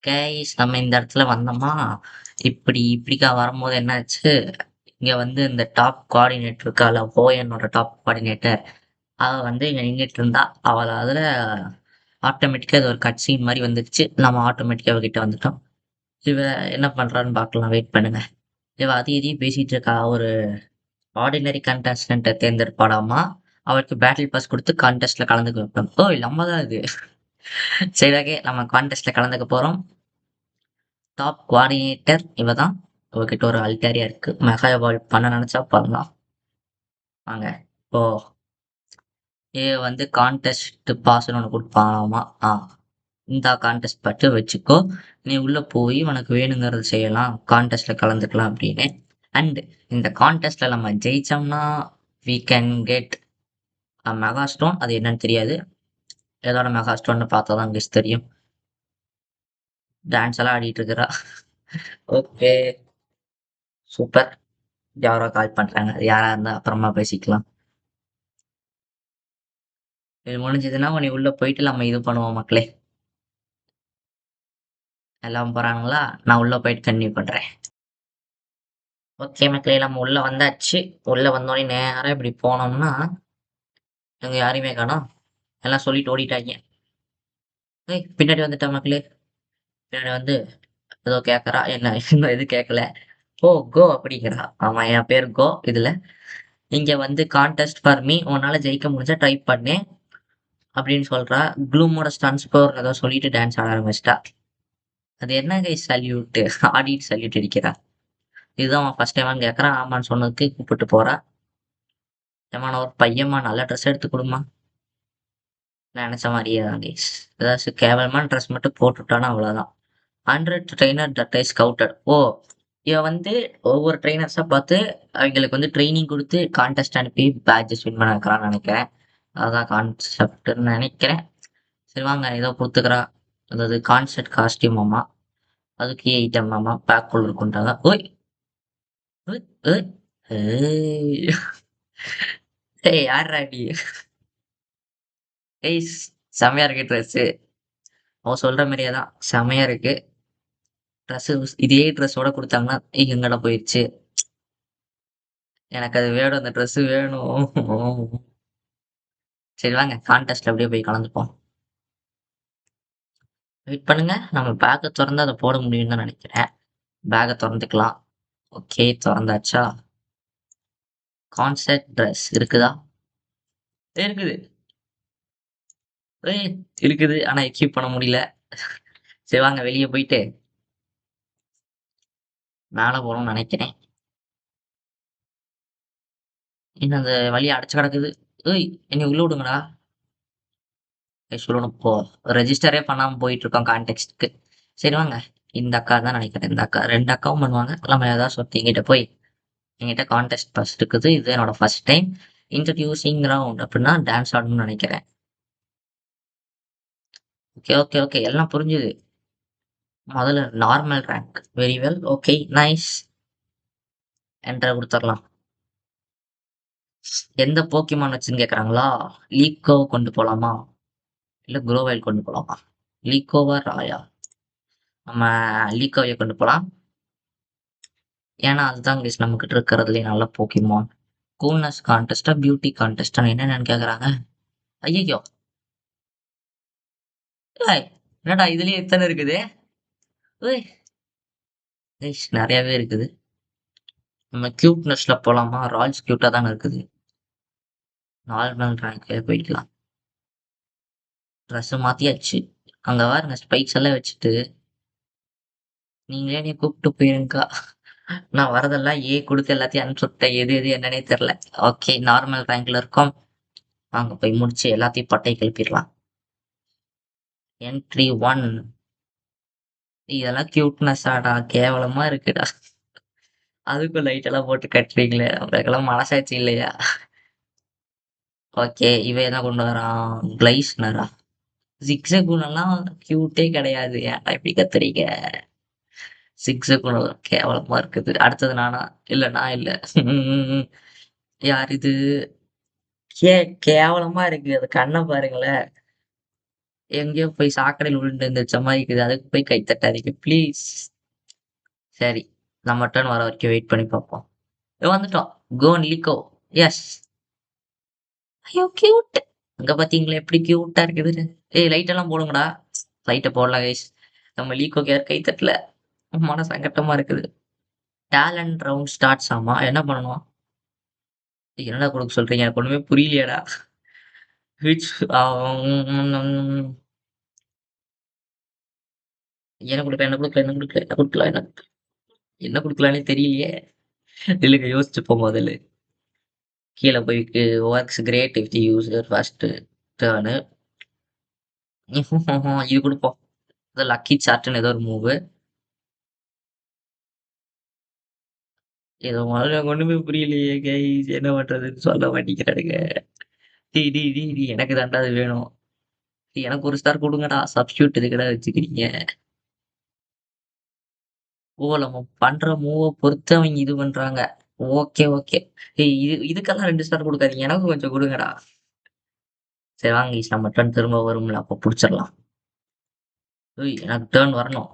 Guys நம்ம இந்த இடத்துல வந்தோமா, இப்படிக்கா வரும்போது என்னாச்சு, இங்க வந்து இந்த டாப் கோஆர்டினேட்டர் இருக்காள, என்னோட டாப் கோஆர்டினேட்டர். அவ வந்து இங்க நின்னுட்டு இருந்தா. அவள அதுல ஆட்டோமேட்டிக்கா இது ஒரு கட் சீன் மாரி வந்துருச்சு. நம்ம ஆட்டோமேட்டிக்கா அவகிட்ட வந்துட்டோம். இவ என்ன பண்றான்னு பார்க்கலாம். வெயிட் பண்ணுங்க. இவ அதையும் இதையும் பேசிட்டு இருக்கா. ஒரு ஆர்டினரி கண்டஸ்டன்ட்ட தேர்ந்தெடுப்பாளாமா. அவளுக்கு பேட்டில் பாஸ் குடுத்து கான்டெஸ்ட்ல கலந்துக்க வைப்போம். ஓய்! நம்ம தான் இது. சரி ஓகே. நம்ம கான்டெஸ்ட்ல கலந்துக்க போறோம். டாப் கோஆர்டினேட்டர் இவ தான். இவகிட்ட ஒரு அல்டாரியா இருக்கு. மெகா எவால்வ் பண்ண நெனச்சா பண்ணலாம். வாங்க. இப்போ வந்து கான்டெஸ்ட் பாஸ்ன்னு ஒண்ணு குடுப்பாங்களாமா. இந்தா கான்டெஸ்ட் பட்டு வச்சுக்கோ. நீ உள்ள போய் உனக்கு வேணுங்கிறத செய்யலாம். கான்டெஸ்ட்ல கலந்துக்கலாம் அப்படின்னு. அண்ட் இந்த கான்டெஸ்ட்ல நம்ம ஜெயிச்சோம்னா, we can get a mega stone. அது என்னன்னு தெரியாது. எதோட மெகா ஸ்டோன்னு பார்த்தா தான் கெஸ் தெரியும். டான்ஸ் எல்லாம் ஆடிட்டு இருக்கிறா. ஓகே. சூப்பர். யாரோ கால் பண்றாங்க. அது யாரா இருந்தா அப்புறமா பேசிக்கலாம். இது முடிஞ்சதுன்னா நீ உள்ள போயிட்டு நம்ம இது பண்ணுவோம் மக்களே. எல்லாம் போறானுங்களா? நான் உள்ள போயிட்டு கன்டினியூ பண்றேன். ஓகே மக்களே நம்ம உள்ள வந்தாச்சு. உள்ள வந்தோனே நேரா இப்படி போனோம்னா, அங்க யாரையுமே காணோம். எல்லாம் சொல்லிட்டு ஓடிட்டாய்ங்க. ஏய் பின்னாடி வந்துட்டா மக்களே. பின்னாடி வந்து ஏதோ கேட்கறா. என்ன இன்னும் எதுவும் கேட்கல. ஓ! கோ அப்படிங்கிறா. ஆமா என் பேரு கோ இதுல. இங்க வந்து கான்டெஸ்ட் ஃபார் மீ. உன்னால ஜெயிக்க முடிஞ்சா ட்ரை பண்ணு. அப்படின்னு சொல்றா. க்ளூமோட ஸ்டன்ஸ் பவர்ன்னு ஏதோ சொல்லிட்டு டான்ஸ் ஆட ஆரம்பிச்சிட்டா. அது என்ன கைஸ் சல்யூட் ஆடிட்டு சல்யூட் அடிக்கிறா. இதுதான் அவன் ஃபர்ஸ்ட் டைமான்னு கேட்கறான். ஆமான்னு சொன்னதுக்கு கூப்பிட்டு போறா. ஏம்மா நான் ஒரு பையன்ம்மா நல்ல ட்ரெஸ் எடுத்து குடும்மா. நெனச்ச மாரியே தான் கைஸ். ஏதாச்சும் கேவலமான ட்ரெஸ் மட்டும் போட்டுட்டான்னா அவ்வளோதான். 100 ட்ரெய்னர் தட் ஐ ஸ்கவுட்டட். ஓ! இவ வந்து ஒவ்வொரு ட்ரெய்னர்ஸா பார்த்து அவைங்களுக்கு வந்து ட்ரெய்னிங் குடுத்து கான்டெஸ்ட் அனுப்பி பேட்ஜஸ் வின் பண்ண வைக்கிறான்னு நெனைக்கிறேன். அதான் கான்செப்ட்ன்னு நெனைக்கிறேன். சரி வாங்க ஏதோ குடுத்துக்கிறா. அதாவது கான்செர்ட் காஸ்டியூமாமா. அதுக்கு ஐட்டமாமா பேக்குள்ள இருக்குன்ட்டாங்க. ஓய்! ஓய்! ஓய்! ஏய்! ஏய் யார்றா நீ? ஏய் செம்மையா இருக்கு ட்ரெஸ்ஸு. அவ சொல்ற மாரியே தான். செம்மையா இருக்கு. ட்ரெஸ்ஸு இதே ட்ரெஸ்ஸோட குடுத்தாங்கன்னா, எங்கடா போயிருச்சு. எனக்கு அது வேணும். அந்த ட்ரெஸ்ஸு வேணும். சரி வாங்க கான்டெஸ்ட்ல அப்படியே போய் கலந்துப்போம். வெயிட் பண்ணுங்க. நம்ம பேக்க தொறந்தா அத போட முடியும்னு தான் நெனைக்கிறேன். பேக்க தொறந்துக்கலாம். ஓகே தொறந்தாச்சா? கான்செர்ட் ட்ரெஸ் இருக்குதா? இருக்குது. ஏய் இருக்குது. ஆனா எக்யூப் பண்ண முடியல. சரி வாங்க வெளிய போயிட்டு மேல போணும்னு நெனைக்கிறேன். என்ன அந்த வழி அடைச்சு கிடக்குது. ஏய்! என்னைய உள்ள விடுங்கடா. சொல்லணும் இப்போ ரெஜிஸ்டரே பண்ணாம போயிட்டு இருக்கோம் கான்டெக்ஸ்ட்க்கு. சரி வாங்க. இந்த அக்கா தான் நெனைக்கிறேன். இந்த அக்கா 2 அக்காவும் பண்ணுவாங்க. நம்ம ஏதாவது ஒருத்தி என்கிட்ட போய் என்கிட்ட கான்டெஸ்ட் ஃபர்ஸ்ட் இருக்குது. இது என்னோட ஃபர்ஸ்ட் டைம். இன்ட்ரோடியூசிங் ரவுண்ட் அப்டின்னா டான்ஸ் ஆடணும்னு நெனைக்கிறேன். Okay, okay, okay. எல்லாம் புரிஞ்சுது. முதல்ல normal rank. Very well. Okay. Nice. Enter குடுத்துறலாம். எந்த போக்கிமான் வச்சுன்னு கேட்கறாங்களா? லீக்கோ கொண்டு போலாமா? இல்ல குளோவைல் கொண்டு போலாமா? லீக்கோவா? ராயா? நம்ம லீக்கோவையே கொண்டு போலாம். ஏன்னா, அதுதான் கைஸ் நம்மகிட்ட இருக்கிறதுலயே நல்ல போக்கிமான். கூல்னஸ் கான்டெஸ்ட்டா? பியூட்டி கான்டெஸ்ட்டா? என்னன்னு கேட்கறாங்க. ஐயய்யோ! ஏய்! என்னடா இதுலயே இத்தன இருக்குது? ஏய்! கைஸ் நெறையாவே இருக்குது. நம்ம கியூட்னஸ்ல போலாமா? ராயல்ஸ் கியூட்டா தான இருக்குது. நார்மல் ரேங்க்லயே போய்க்கலாம். ட்ரெஸ் மாத்தியாச்சு. அங்க பாருங்க ஸ்பைக்ஸ் எல்லாம் வச்சுட்டு, நீங்களே என்னைய கூப்ட்டு போயிருங்கக்கா. நான் வரதெல்லாம் ஏ குடுத்து எல்லாத்தையும் அனுப்பிச்சு விட்டேன். எது எது என்னன்னே தெரியல. ஓகே நார்மல் ரேங்க்ல இருக்கோம். வாங்க போய் முடிச்சு எல்லாத்தையும் பட்டை கிளப்பிடலாம். என்ட்ரி 1. இதெல்லாம் கியூட்னஸாடா? கேவலமா இருக்குடா. அதுக்கும் லைட் எல்லாம் போட்டு கட்டுறீங்களே! உங்களுக்கெல்லாம் மனசாட்சி இல்லையா? ஓகே. இவன் என்ன கொண்டு வரான்? கிளைஸ்னரா? ஜிக்ஸகுனெல்லாம் கியூட்டே கிடையாது. ஏன்டா இப்படி கத்துறீங்க? சிக்ஸகுன கேவலமா இருக்குது. அடுத்தது நானா? இல்ல நான் இல்ல. யார் இது? கே கேவலமா இருக்கு. அது கண்ண பாருங்களேன். எங்கேயோ போய் சாக்கடையில விழுந்து எந்திரிச்ச மாரி இருக்குது. அதுக்கு போய் கை தட்டாதீங்க ப்ளீஸ். சரி. நம்ம டர்ன் வர வரைக்கும் வெயிட் பண்ணி பார்ப்போம். வந்துட்டோம். கோ லிக்கோ. எஸ். ஐயோ! கியூட். அங்க பார்த்தீங்களா எப்படி கியூட்டா இருக்குதுன்னு. ஏய் லைட் எல்லாம் போடுங்கடா. லைட்ட போடலாம் கைஸ். நம்ம லீக்கோக்கு யாரும் கை தட்டல. மன சங்கட்டமா இருக்குது. டேலண்ட் ரவுண்ட் ஸ்டார்ட்ஸ் ஆமா. என்ன பண்ணணும்? என்னடா குடுக்க சொல்றீங்க? எனக்கு ஒண்ணுமே புரியலையேடா. விச் என்ன குடுக்கலாம்? என்ன குடுக்கலாம்? என்ன குடுக்கலாம்? என்ன குடுக்கலாம்? என்ன குடுக்கலான்னே தெரியலையே. நில்லுங்க யோசிச்சுப்போம் முதல்ல. கீழ போயிட்டு works great if the user first turn. இது குடுப்போம். ஏதோ லக்கி சார்ட்ன்னு ஏதோ ஒரு மூவு. ஏதோ முதல்ல எனக்கு ஒண்ணுமே புரியலையே கைஸ். என்ன பண்றதுன்னு சொல்ல மாட்டேங்கிறானுங்க. டேய் எனக்கு தான்டா அது வேணும். டேய் எனக்கு ஒரு ஸ்டார் குடுங்கடா. சப்ஸ்டியூட் எதுக்குடா வச்சுக்கிறீங்க? ஓ! நம்ம பண்ற மூவ பொறுத்து அவைங்க இது பண்றாங்க. ஓகே. ஏய் இதுக்கெல்லாம் 2 ஸ்டார் குடுக்காதீங்க. எனக்கும் கொஞ்சம் குடுங்கடா. சரி வாங்க கைஸ் நம்ம டர்ன் திரும்ப வரும்ல அப்ப புடிச்சிடலாம். ஏய் எனக்கு டர்ன் வரணும்.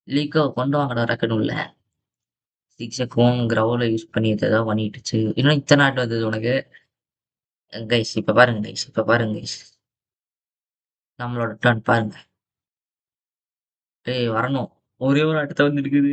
லீக்கோ கொண்டு வாங்கடா டக்குனு உள்ள. சிக்ஸக்கும் கிரவுல யூஸ் பண்ணி ஏதோ பண்ணிட்டுச்சு. இன்னும் இத்தன ஆட் வந்தது உனக்கு. கைஸ் இப்ப பாருங்க கைஸ். இப்ப பாருங்க கைஸ். நம்மளோட டர்ன் பாருங்க. ஏய் வரணும். ஒரே ஒரு ஆட்டு தான் வந்திருக்குது.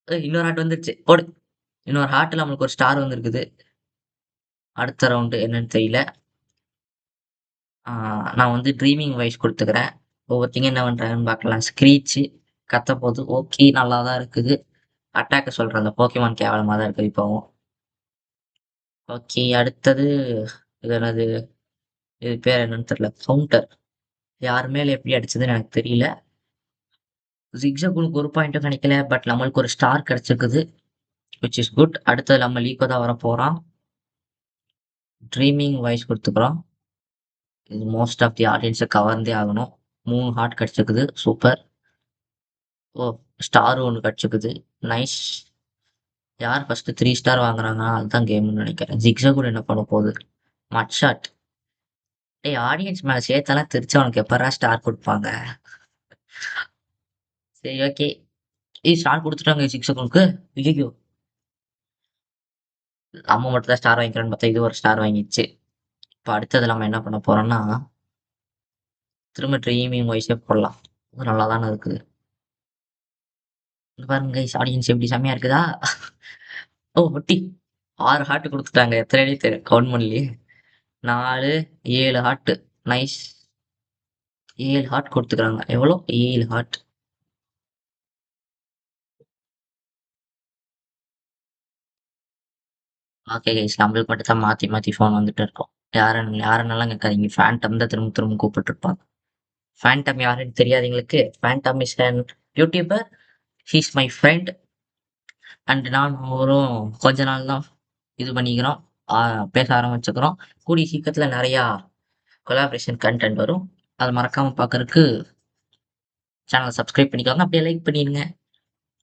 ஏய் இன்னொரு ஆட் வந்துருச்சு. போடு. இன்னொரு ஹார்ட்ல நம்மளுக்கு ஒரு ஸ்டார் வந்திருக்குது. அடுத்த ரவுண்டு என்னன்னு தெரியல. ஆ நான் வந்து ட்ரீமிங் வாய்ஸ் குடுத்துக்கிறேன். ஒவ்வொருத்தங்க என்ன பண்றாங்கன்னு பார்க்கலாம். ஸ்க்ரீச்சு கத்தப்போது. ஓகே நல்லா தான் இருக்குது. அட்டாக்க சொல்றேன். அந்த போக்கிமான் கேவலமா தான் இருக்குது இப்பவும். ஓகே அடுத்தது இது என்னது? இது பேர் என்னன்னு தெரியல. கவுண்டர். யார் மேல எப்படி அடிச்சதுன்னு எனக்கு தெரியல. ஜிக்ஸாகுனுக்கு ஒரு பாயிண்ட்டும் கிடைக்கல. பட் நம்மளுக்கு ஒரு ஸ்டார் கிடைச்சிருக்குது. Which is good. அடுத்தது நம்ம லீக்கோ தான் வரப்போறான். ட்ரீமிங் வாய்ஸ் குடுத்துக்கிறோம். இது மோஸ்ட் ஆஃப் தி ஆடியன்ஸ கவர்ந்தே ஆகணும். 3 ஹார்ட் கிடைச்சிருக்குது. சூப்பர். ஓ! ஸ்டார் 1 கிடைச்சிருக்குது. நைஸ். யார் ஃபர்ஸ்ட் 3 ஸ்டார் வாங்குறாங்க அதுதான் கேம்னு நினைக்கிறேன். ஜிக்ஸாகு என்ன பண்ண போகுது? மட் ஷாட். டேய் ஆடியன்ஸ் மேல சேத்தெல்லாம் திருச்சா உனக்கு எப்பட்றா ஸ்டார் குடுப்பாங்க? சரி ஓகே. ஏய் ஸ்டார் குடுத்துட்டாங்க ஜிக்ஸாகுனுக்கு. ஐயய்யோ! நம்ம மட்டும் தான் ஸ்டார் வாங்கிக்கிறோம்னு பார்த்தா இது ஒரு ஸ்டார் வாங்கிருச்சு. இப்ப அடுத்தது நம்ம என்ன பண்ண போறோம்னா, திரும்ப ட்ரீமிங் வாய்ஸே போடலாம். இது நல்லா தானே இருக்குது. இங்க பாருங்க கைஸ் ஆடியன்ஸ் எப்படி செம்மையா இருக்குதா? ஓ! ஒட்டி 6 ஹார்ட் குடுத்துட்டாங்க. எத்தனைன்னே கவுண்ட் பண்ணலையே. 4, 7 ஹார்ட். நைஸ். 7 ஹார்ட் குடுத்துக்கிறாங்க. எவ்வளோ? 7 ஹார்ட். ஓகே கைஸ் நம்மளுக்கு மட்டும் தான் மாத்தி ஃபோன் வந்துட்டு இருக்கும். யாருன்னலாம் கேட்காதீங்க. ஃபேண்டம் தான் திரும்ப திரும்ப கூப்பிட்டுருப்பாங்க. ஃபேண்டம் யாருன்னு தெரியாதவங்களுக்கு, Phantom is an YouTuber. He is my friend. And நானும் அவரும் கொஞ்ச நாள் தான் இது பண்ணிக்கிறோம். ஆ பேச ஆரம்பிச்சுக்கிறோம். கூடிய சீக்கிரத்தில நெறையா கொலாபரேஷன் கன்டென்ட் வரும். அத மறக்காம பார்க்கறக்கு சேனல சப்ஸ்கிரைப் பண்ணிக்கோங்க. அப்படியே லைக் பண்ணிடுங்க.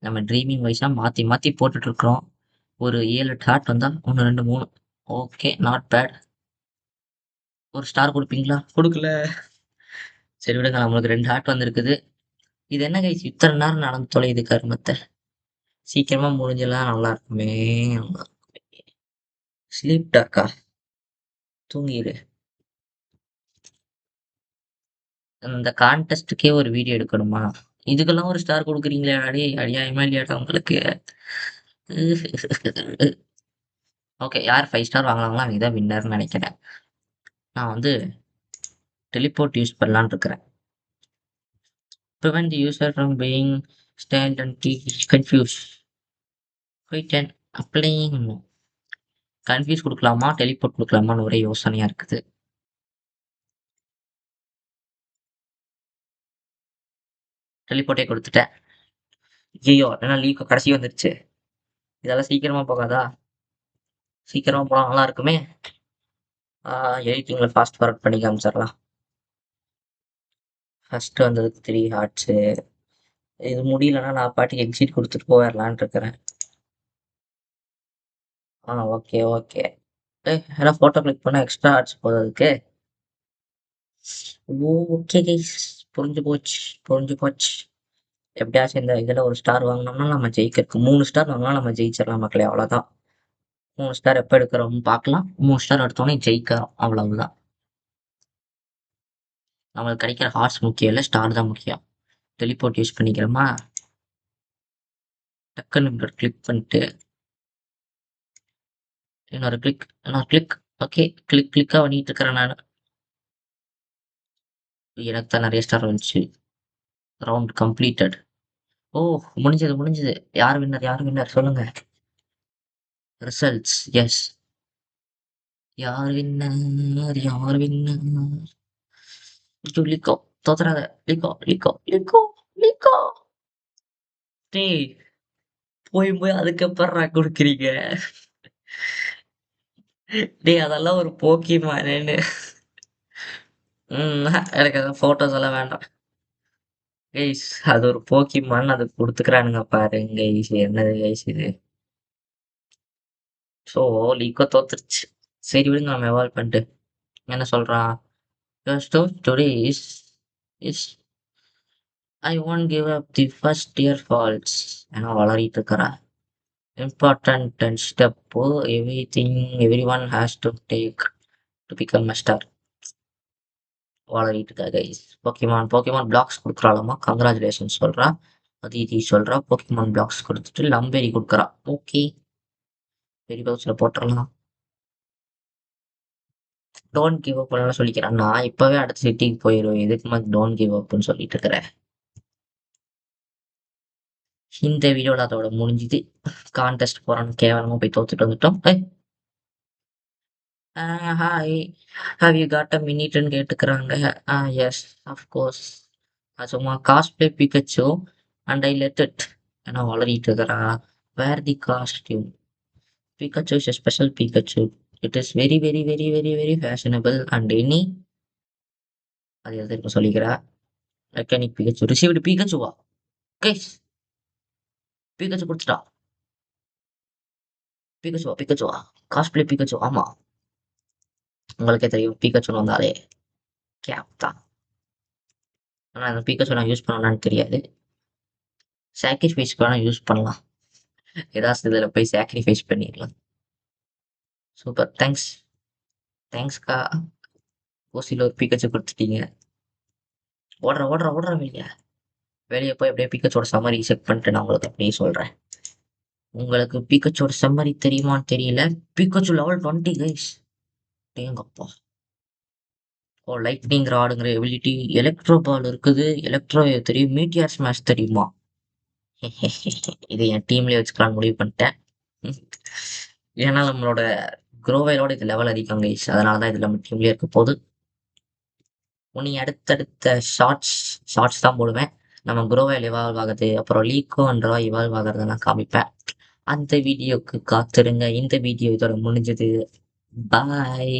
நம்ம ட்ரீமிங் வைஸா மாத்தி போட்டுட்டு இருக்கிறோம். ஒரு 7, 8 ஹார்ட் வந்தா 1, 2, 3 ஓகே நாட் பேட். ஒரு ஸ்டார் குடுப்பீங்களா? குடுக்கல. சரி விடுங்க. நம்மளுக்கு 2 ஹார்ட் வந்திருக்குது. இது என்ன கைஸ் இத்தன நேரம் நடந்து தொலையுது கருமத்த. சீக்கிரமா முடிஞ்சா நல்லா இருக்குமே. ஸ்லீப் டாக்கா? தூங்கிரு. இந்த கான்டெஸ்ட்டுக்கே ஒரு வீடியோ எடுக்கணுமா? இதுக்கெல்லாம் ஒரு ஸ்டார் குடுக்குறீங்களேடா டேய்! அநியாயமா இல்லையாடா உங்களுக்கு? ஓகே. யார் 5 ஸ்டார் வாங்குறாங்களோ அவங்க தான் வின்னர்ன்னு நெனைக்கிறேன். நான் வந்து டெலிபோர்ட் யூஸ் பண்ணலான்னு இருக்கிறேன். Prevent the user from being stunned and confused. Wait and applying. Confuse குடுக்கலாமா? டெலிபோர்ட் குடுக்கலாமான்னு ஒரே யோசனையா இருக்குது. டெலிபோர்ட்டே குடுத்துட்டேன். ஐயய்யோ! என்னன்னா லீக் கடைசி வந்துருச்சு. இதெல்லாம் சீக்கிரமா போகாதா? சீக்கிரமா போனா நல்லா இருக்குமே! எடிட்டிங்ல ஃபாஸ்ட் ஃபார்வர்ட் பண்ணி காமிச்சிரலாம். ஃபர்ஸ்ட் வந்ததுக்கு 3 ஹார்ட்ஸு. இது முடியலன்னா நான் பாட்டுக்கு எக்ஸிட் குடுத்துட்டு போயிரலான்ட்டு இருக்கிறேன். Okay, okay. ஏன்னா ஃபோட்டோ கிளிக் பண்ணா எக்ஸ்ட்ரா ஆர்ட்ஸ் போகுது அதுக்கு. Okay guys. புரிஞ்சு போச்சு, புரிஞ்சு போச்சு. எப்படியாச்சும் இந்த இதுல ஒரு ஸ்டார் வாங்குனோம்னா நம்ம ஜெயிக்கிறதுக்கு 3 ஸ்டார் வாங்குனா நம்ம ஜெயிச்சிடலாம் மக்களே, அவ்வளோதான். 3 ஸ்டார் எப்ப எடுக்கிறோம்னு பார்க்கலாம். 3 ஸ்டார் எடுத்தோனே ஜெயிக்கிறோம், அவ்வளவுதான். நம்மளுக்கு கிடைக்கிற ஹார்ட்ஸ் முக்கியம் இல்ல, ஸ்டார் தான் முக்கியம். டெலிபோர்ட் யூஸ் பண்ணிக்கிறோமா? டக்குன்னு கிளிக் பண்ணிட்டு இன்னொரு கிளிக். ஓகே, கிளிக்கா பண்ணிட்டு இருக்கிறேன் நான். எனக்கு தான் நிறைய ஸ்டார் வந்துச்சு. Round completed. ஓ, முடிஞ்சது. யார் வின்னர் சொல்லுங்க. Results, yes. யார் வின்னர். லிக்கோ. தோத்துறாத. லிக்கோ. டேய், போய் அதுக்கு எப்பட்றா குடுக்குறீங்க? டேய், அதெல்லாம் ஒரு போக்கிமானு. எனக்கு அந்த போட்டோஸ் எல்லாம் வேண்டாம். கைஸ், அது ஒரு போக்கிமான், அது குடுத்துக்கிறானுங்க பாருங்க கைஸ். என்னது கைஸ் இது? ஸோ லீக்கோ தோத்துருச்சு. சரி விடுங்க, நம்ம எவால்வ் பண்ணிட்டு. என்ன சொல்றான்? Your story today is I won't give up the first year faults. ஏன்னா வளரிட்டு இருக்கிறா. Important and step everything everyone has to take to become a star. வளரிட்டு இருக்கா கைஸ். போக்கிமான் பிளாக்ஸ் கொடுக்குறாளாமா. கங்க்ராச்சுலேஷன் சொல்றா. அதித்தி சொல்றா போக்கிமான் பிளாக்ஸ் கொடுத்துட்டு லம்பேரி கொடுக்குறா. ஓகே, பெரிய பவுச்ல போட்டுடலாம். டோன்ட் கிவ் அப் சொல்லிக்கிறேன். நான் இப்பவே அடுத்த சிட்டிக்கு போயிடுவேன். எதுக்குமா டோன்ட் கிவ் அப்னு சொல்லிட்டு இருக்கிறேன். இந்த வீடியோல அதோட முடிஞ்சுது. கான்டெஸ்ட் போறோம்னு கேவலமா போய் தோத்துட்டு வந்துட்டோம். Hi, have you got a மினிட்னு கேட்டுக்கிறாங்க. Yes, of course. சும்மா cosplay Pikachu and I let it. ஏன்னா வளரிட்டு இருக்கிறா. Wear the costume. Pikachu is a special Pikachu. It is very very very very very fashionable and any. அது எதுக்கு சொல்லிக்கிறா. Mechanic Pikachu received. பிகச்சுவா கைஸ்? பிகச்சு கொடுத்துட்டா. பிகச்சுவா காஸ்ப்ளே பிகச்சு. ஆமா, உங்களுக்கே தெரியும் பிகச்சுன்னு வந்தாலே கேப் தான். ஆனா அந்த பிகச்சு நான் யூஸ் பண்ணலான்னு தெரியாது. சாக்ரிஃபைஸ்க்கு வேணா யூஸ் பண்ணலாம். ஏதாச்சும் இதில் போய் சாக்ரிஃபைஸ் பண்ணிடலாம். சூப்பர், தேங்க்ஸ்க்கா. ஓசியில் ஒரு பிகச்சு கொடுத்துட்டீங்க. ஓடுற வெளியே போய் அப்படியே பிகச்சோட சம்மரி செக் பண்ணிட்டு நான் உங்களுக்கு அப்படியே சொல்கிறேன். உங்களுக்கு பிகச்சோட சம்மரி தெரியுமான்னு தெரியல. Pikachu level 20 guys. தேங்கப்பா. லைட்னிங் ராடுங்கிற எபிலிட்டி. எலக்ட்ரோ பால் இருக்குது. எலக்ட்ரோ தெரியும். மீட்டியார் ஸ்மாஷ் தெரியுமா? இது என் டீம்லேயே வச்சுக்கலான்னு முடிவு பண்ணிட்டேன். ஏன்னா நம்மளோட குரோவைலோட இது லெவல் அதிகம் கைஸ். அதனால தான் இது நம்ம டீம்லேயே இருக்க போகுது. உனி அடுத்தடுத்த ஷார்ட்ஸ் தான் போடுவேன். நம்ம குரோவைல் இவால்வ் ஆகுது, அப்புறம் லீக்கோ அண்ட்ரா இவால்வ் ஆகுறதெல்லாம் காமிப்பேன். அந்த வீடியோக்கு காத்திருங்க. இந்த வீடியோ இதோட முடிஞ்சது. பாய்.